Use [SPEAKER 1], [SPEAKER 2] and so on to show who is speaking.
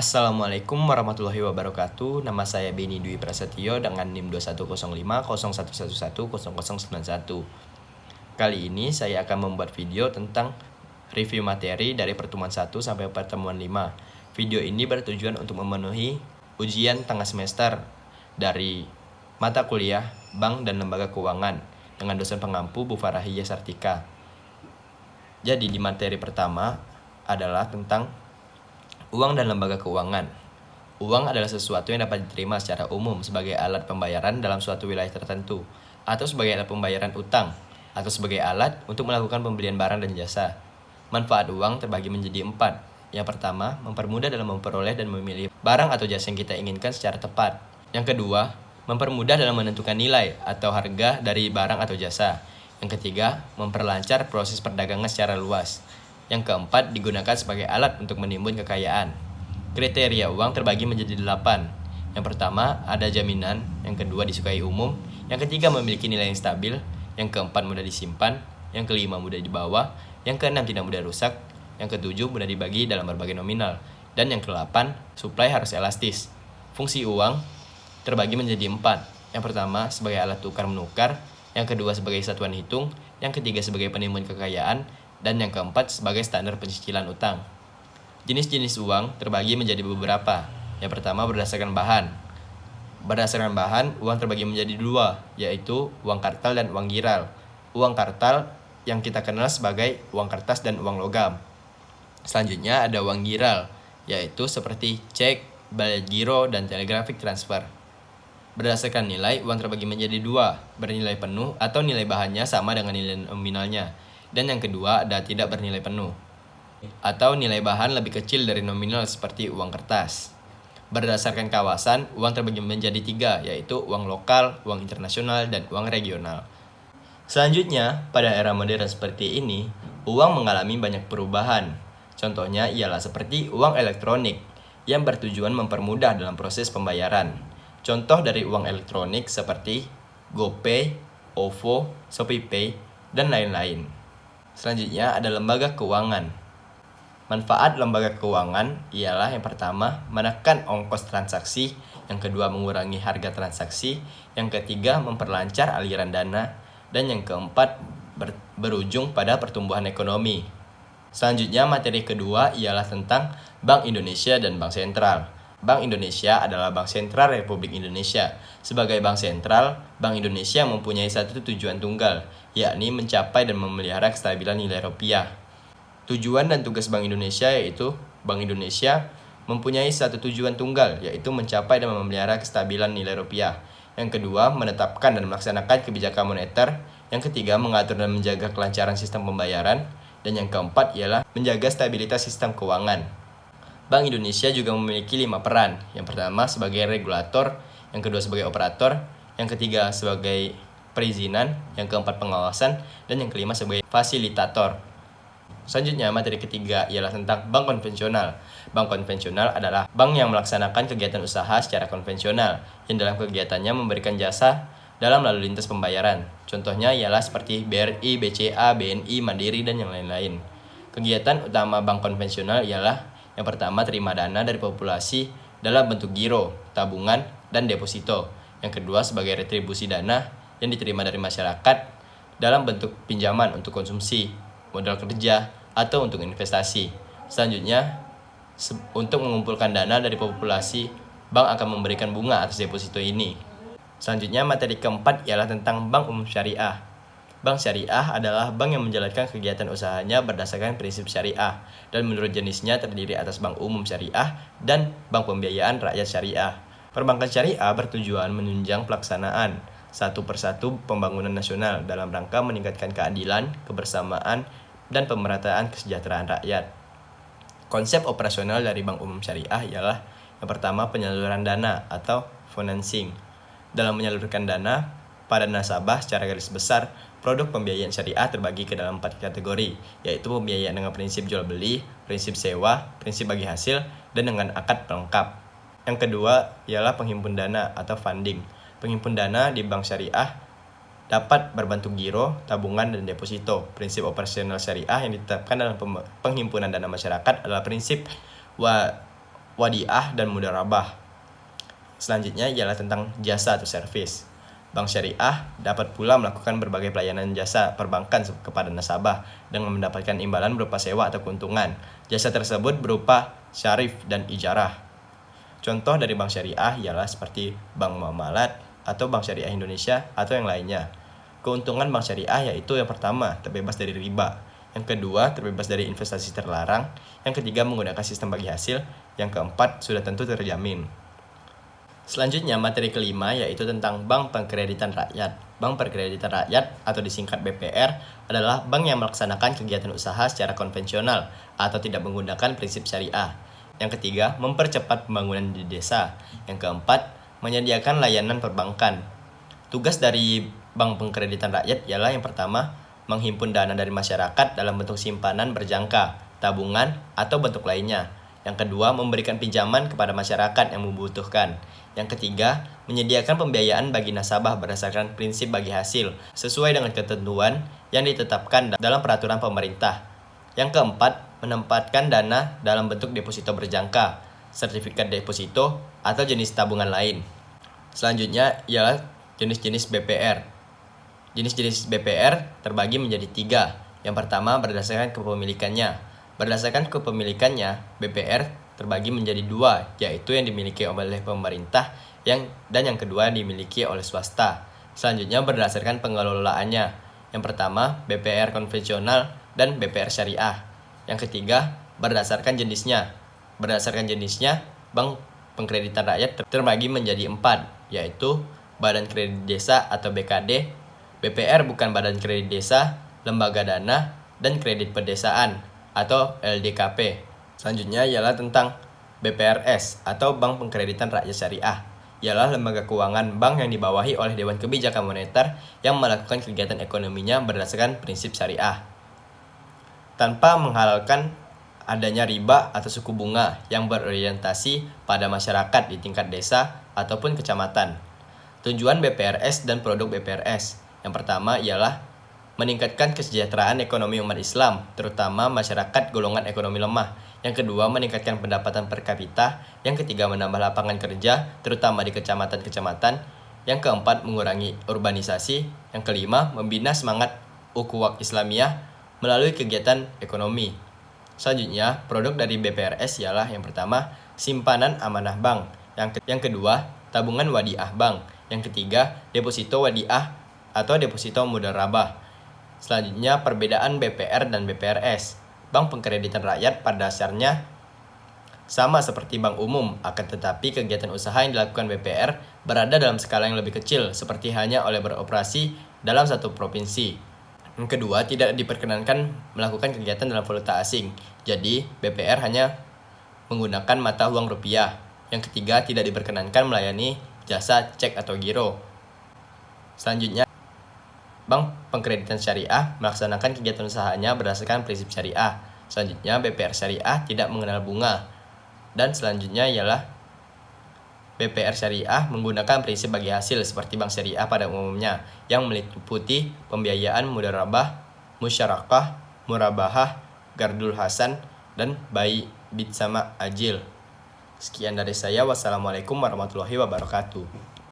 [SPEAKER 1] Assalamualaikum warahmatullahi wabarakatuh. Nama saya Beni Dwi Prasetyo dengan NIM 210501110091. Kali ini saya akan membuat video tentang review materi dari pertemuan 1 sampai pertemuan 5. Video ini bertujuan untuk memenuhi ujian tengah semester dari mata kuliah Bank dan Lembaga Keuangan dengan dosen pengampu Bu Farahiyah Sartika. Jadi di materi pertama adalah tentang uang dan lembaga keuangan. Uang adalah sesuatu yang dapat diterima secara umum sebagai alat pembayaran dalam suatu wilayah tertentu, atau sebagai alat pembayaran utang, atau sebagai alat untuk melakukan pembelian barang dan jasa. Manfaat uang terbagi menjadi 4. Yang pertama, mempermudah dalam memperoleh dan memilih barang atau jasa yang kita inginkan secara tepat. Yang kedua, mempermudah dalam menentukan nilai atau harga dari barang atau jasa. Yang ketiga, memperlancar proses perdagangan secara luas. Yang keempat, digunakan sebagai alat untuk menimbun kekayaan. Kriteria uang terbagi menjadi 8. Yang pertama, ada jaminan. Yang kedua, disukai umum. Yang ketiga, memiliki nilai yang stabil. Yang keempat, mudah disimpan. Yang kelima, mudah dibawa. Yang keenam, tidak mudah rusak. Yang ketujuh, mudah dibagi dalam berbagai nominal. Dan yang kedelapan, suplai harus elastis. Fungsi uang terbagi menjadi 4. Yang pertama, sebagai alat tukar-menukar. Yang kedua, sebagai satuan hitung. Yang ketiga, sebagai penimbun kekayaan. Dan yang keempat, sebagai standar pencicilan utang. Jenis-jenis uang terbagi menjadi beberapa. Yang pertama, berdasarkan bahan. Berdasarkan bahan, uang terbagi menjadi 2, yaitu uang kartal dan uang giral. Uang kartal yang kita kenal sebagai uang kertas dan uang logam. Selanjutnya ada uang giral, yaitu seperti cek, balet giro, dan telegraphic transfer. Berdasarkan nilai, uang terbagi menjadi 2, bernilai penuh atau nilai bahannya sama dengan nilai nominalnya. Dan yang kedua ada tidak bernilai penuh, atau nilai bahan lebih kecil dari nominal seperti uang kertas. Berdasarkan kawasan, uang terbagi menjadi 3, yaitu uang lokal, uang internasional, dan uang regional. Selanjutnya, pada era modern seperti ini, uang mengalami banyak perubahan. Contohnya ialah seperti uang elektronik, yang bertujuan mempermudah dalam proses pembayaran. Contoh dari uang elektronik seperti GoPay, OVO, ShopeePay, dan lain-lain. Selanjutnya ada lembaga keuangan. Manfaat lembaga keuangan ialah yang pertama, menekan ongkos transaksi. Yang kedua, mengurangi harga transaksi. Yang ketiga, memperlancar aliran dana. Dan yang keempat, berujung pada pertumbuhan ekonomi. Selanjutnya, materi kedua ialah tentang Bank Indonesia dan Bank Sentral. Bank Indonesia adalah Bank Sentral Republik Indonesia. Sebagai Bank Sentral, Bank Indonesia mempunyai satu tujuan tunggal, yakni mencapai dan memelihara kestabilan nilai rupiah. Tujuan dan tugas Bank Indonesia yaitu Bank Indonesia mempunyai satu tujuan tunggal, yaitu mencapai dan memelihara kestabilan nilai rupiah. Yang kedua, menetapkan dan melaksanakan kebijakan moneter. Yang ketiga, mengatur dan menjaga kelancaran sistem pembayaran. Dan yang keempat ialah menjaga stabilitas sistem keuangan. Bank Indonesia juga memiliki 5 peran. Yang pertama sebagai regulator, yang kedua sebagai operator, yang ketiga sebagai perizinan, yang keempat pengawasan, dan yang kelima sebagai fasilitator. Selanjutnya, materi ketiga ialah tentang bank konvensional. Bank konvensional adalah bank yang melaksanakan kegiatan usaha secara konvensional, yang dalam kegiatannya memberikan jasa dalam lalu lintas pembayaran. Contohnya ialah seperti BRI, BCA, BNI, Mandiri, dan yang lain-lain. Kegiatan utama bank konvensional ialah yang pertama, terima dana dari populasi dalam bentuk giro, tabungan, dan deposito. Yang kedua, sebagai retribusi dana yang diterima dari masyarakat dalam bentuk pinjaman untuk konsumsi, modal kerja, atau untuk investasi. Selanjutnya, untuk mengumpulkan dana dari populasi, bank akan memberikan bunga atas deposito ini. Selanjutnya, materi keempat ialah tentang Bank Umum Syariah. Bank Syariah adalah bank yang menjalankan kegiatan usahanya berdasarkan prinsip syariah, dan menurut jenisnya terdiri atas bank umum syariah dan bank pembiayaan rakyat syariah. Perbankan syariah bertujuan menunjang pelaksanaan satu persatu pembangunan nasional dalam rangka meningkatkan keadilan, kebersamaan, dan pemerataan kesejahteraan rakyat. Konsep operasional dari bank umum syariah ialah yang pertama, penyaluran dana atau financing. Dalam menyalurkan dana pada nasabah secara garis besar, produk pembiayaan syariah terbagi ke dalam 4 kategori, yaitu pembiayaan dengan prinsip jual beli, prinsip sewa, prinsip bagi hasil, dan dengan akad pelengkap. Yang kedua ialah penghimpun dana atau funding. Penghimpun dana di bank syariah dapat berbentuk giro, tabungan, dan deposito. Prinsip operasional syariah yang ditetapkan dalam penghimpunan dana masyarakat adalah prinsip wadiah, dan mudharabah. Selanjutnya ialah tentang jasa atau servis. Bank syariah dapat pula melakukan berbagai pelayanan jasa perbankan kepada nasabah dengan mendapatkan imbalan berupa sewa atau keuntungan. Jasa tersebut berupa syarif dan ijarah. Contoh dari bank syariah ialah seperti Bank Muamalat atau Bank Syariah Indonesia atau yang lainnya. Keuntungan bank syariah yaitu yang pertama, terbebas dari riba. Yang kedua, terbebas dari investasi terlarang. Yang ketiga, menggunakan sistem bagi hasil. Yang keempat, sudah tentu terjamin. Selanjutnya, materi kelima yaitu tentang Bank Pengkreditan Rakyat. Bank Pengkreditan Rakyat atau disingkat BPR adalah bank yang melaksanakan kegiatan usaha secara konvensional atau tidak menggunakan prinsip syariah. Yang ketiga, mempercepat pembangunan di desa. Yang keempat, menyediakan layanan perbankan. Tugas dari Bank Pengkreditan Rakyat ialah yang pertama, menghimpun dana dari masyarakat dalam bentuk simpanan berjangka, tabungan, atau bentuk lainnya. Yang kedua, memberikan pinjaman kepada masyarakat yang membutuhkan. Yang ketiga, menyediakan pembiayaan bagi nasabah berdasarkan prinsip bagi hasil, sesuai dengan ketentuan yang ditetapkan dalam peraturan pemerintah. Yang keempat, menempatkan dana dalam bentuk deposito berjangka, sertifikat deposito, atau jenis tabungan lain. Selanjutnya ialah jenis-jenis BPR. Jenis-jenis BPR terbagi menjadi 3. Yang pertama, berdasarkan kepemilikannya. Berdasarkan kepemilikannya, BPR terbagi menjadi 2, yaitu yang dimiliki oleh pemerintah dan yang kedua dimiliki oleh swasta. Selanjutnya berdasarkan pengelolaannya. Yang pertama, BPR konvensional dan BPR syariah. Yang ketiga, berdasarkan jenisnya. Berdasarkan jenisnya, Bank Pengkreditan Rakyat terbagi menjadi 4, yaitu Badan Kredit Desa atau BKD, BPR bukan Badan Kredit Desa, Lembaga Dana, dan Kredit Pedesaan atau LDKP. Selanjutnya ialah tentang BPRS atau Bank Pengkreditan Rakyat Syariah. Ialah lembaga keuangan bank yang dibawahi oleh Dewan Kebijakan Moneter yang melakukan kegiatan ekonominya berdasarkan prinsip syariah, tanpa menghalalkan adanya riba atau suku bunga yang berorientasi pada masyarakat di tingkat desa ataupun kecamatan. Tujuan BPRS dan produk BPRS. Yang pertama ialah meningkatkan kesejahteraan ekonomi umat Islam, terutama masyarakat golongan ekonomi lemah. Yang kedua, meningkatkan pendapatan per kapita. Yang ketiga, menambah lapangan kerja, terutama di kecamatan-kecamatan. Yang keempat, mengurangi urbanisasi. Yang kelima, membina semangat ukhuwah Islamiyah melalui kegiatan ekonomi. Selanjutnya, produk dari BPRS ialah yang pertama, simpanan amanah bank. Yang kedua, tabungan wadiah bank. Yang ketiga, deposito wadiah atau deposito mudharabah. Selanjutnya, perbedaan BPR dan BPRS. Bank Pengkreditan Rakyat pada dasarnya sama seperti bank umum, akan tetapi kegiatan usaha yang dilakukan BPR berada dalam skala yang lebih kecil, seperti hanya oleh beroperasi dalam satu provinsi. Yang kedua, tidak diperkenankan melakukan kegiatan dalam valuta asing. Jadi, BPR hanya menggunakan mata uang rupiah. Yang ketiga, tidak diperkenankan melayani jasa cek atau giro. Selanjutnya, Bank Pengkreditan Syariah melaksanakan kegiatan usahanya berdasarkan prinsip syariah. Selanjutnya, BPR Syariah tidak mengenal bunga. Dan selanjutnya ialah BPR Syariah menggunakan prinsip bagi hasil seperti bank syariah pada umumnya, yang meliputi pembiayaan mudharabah, musyarakah, murabahah, gardul hasan, dan bai bitsama ajil. Sekian dari saya. Wassalamualaikum warahmatullahi wabarakatuh.